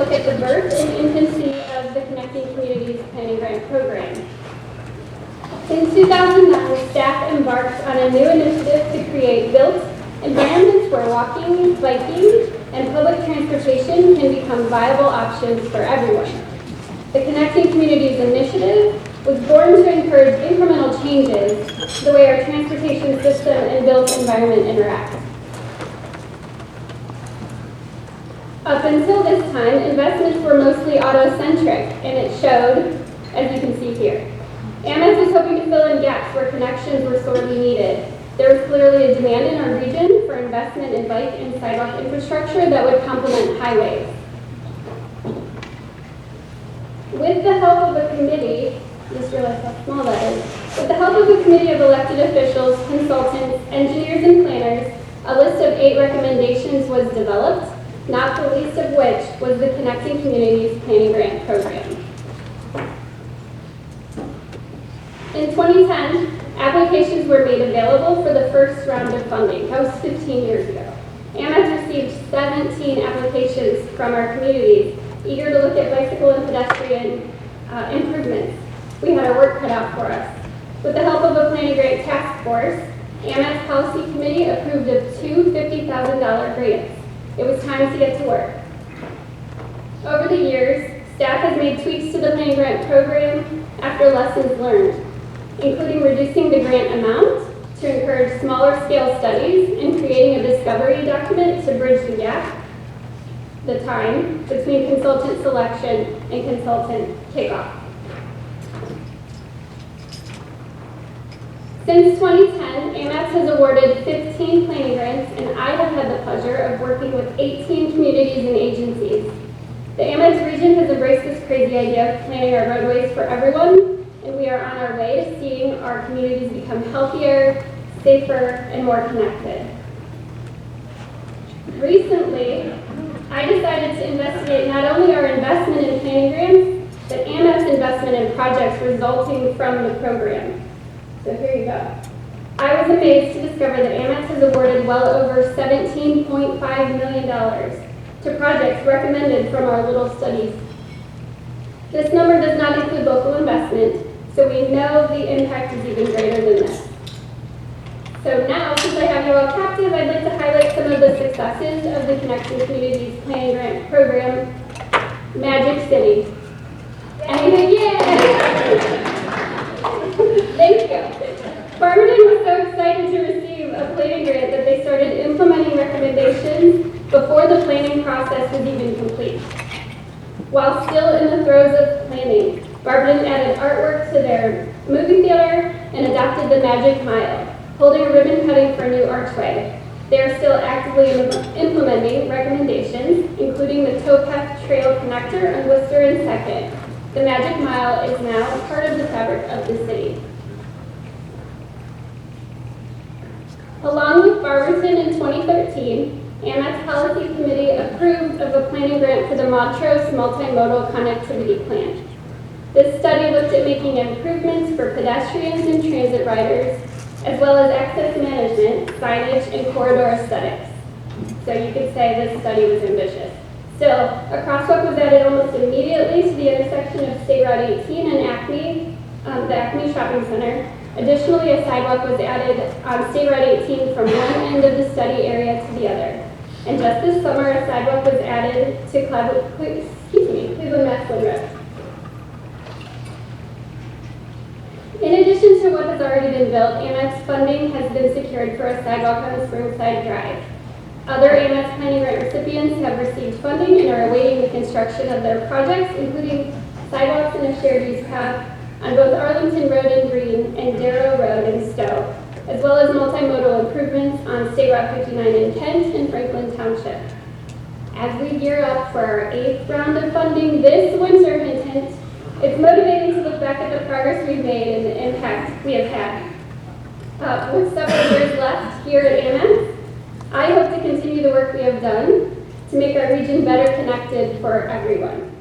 look at the birth and infancy of the Connecting Communities Planning Grant Program. In 2009, staff embarked on a new initiative to create built environments where walking, biking, and public transportation can become viable options for everyone. The Connecting Communities initiative was born to encourage incremental changes the way our transportation system and built environment interact. Up until this time, investments were mostly auto-centric, and it showed, as you can see here. AMATS was hoping to fill in gaps where connections were sorely needed. There was clearly a demand in our region for investment in bike and sidewalk infrastructure that would complement highways. With the help of a committee, just realized how small that is. With the help of a committee of elected officials, consultants, engineers, and planners, a list of 8 recommendations was developed, not the least of which was the Connecting Communities Planning Grant Program. In 2010, applications were made available for the first round of funding. That was 15 years ago. AMATS received 17 applications from our communities, eager to look at bicycle and pedestrian improvements. We had our work cut out for us. With the help of a planning grant task force, AMATS Policy Committee approved of 2 $50,000 grants. It was time to get to work. Over the years, staff has made tweaks to the planning grant program after lessons learned, including reducing the grant amount to encourage smaller scale studies and creating a discovery document to bridge the gap, the time between consultant selection and consultant kickoff. Since 2010, AMATS has awarded 15 planning grants, and I have had the pleasure of working with 18 communities and agencies. The AMATS region has embraced this crazy idea of planning our roadways for everyone, and we are on our way to seeing our communities become healthier, safer, and more connected. Recently, I decided to investigate not only our investment in planning grants, but AMATS investment in projects resulting from the program. So here you go. I was amazed to discover that AMATS has awarded well over $17.5 million to projects recommended from our little studies. This number does not include local investment, so we know the impact is even greater than this. So now, since I have you all captive, I'd like to highlight some of the successes of the Connecting Communities Planning Grant Program, Magic City. Anybody? Yeah! Thank you. Farmington was so excited to receive a planning grant that they started implementing recommendations before the planning process was even complete. While still in the throes of planning, Barberton added artwork to their movie theater and adopted the Magic Mile, holding a ribbon cutting for a new archway. They are still actively implementing recommendations, including the towpath trail connector on Worcester and 2nd. The Magic Mile is now part of the fabric of the city. Along with Barberton in 2013, AMATS Policy Committee approved of a planning grant for the Montrose Multimodal Connectivity Plan. This study looked at making improvements for pedestrians and transit riders, as well as access management, signage, and corridor aesthetics. So you could say this study was ambitious. Still, a crosswalk was added almost immediately to the intersection of State Route 18 and Acme, the Acme Shopping Center. Additionally, a sidewalk was added on State Route 18 from one end of the study area to the other. And just this summer, a sidewalk was added to Cleveland-Massillon Road. In addition to what has already been built, AMATS funding has been secured for a sidewalk on Springside Drive. Other AMATS planning grant recipients have received funding and are awaiting the construction of their projects, including sidewalks and a shared use path on both Arlington Road in Green and Darrow Road in Stowe, as well as multimodal improvements on State Route 59 in Kent and Franklin Township. As we gear up for our 8th round of funding this winter, it's motivating to look back at the progress we've made and the impact we have had. With several years left here at AMATS, I hope to continue the work we have done to make our region better connected for everyone.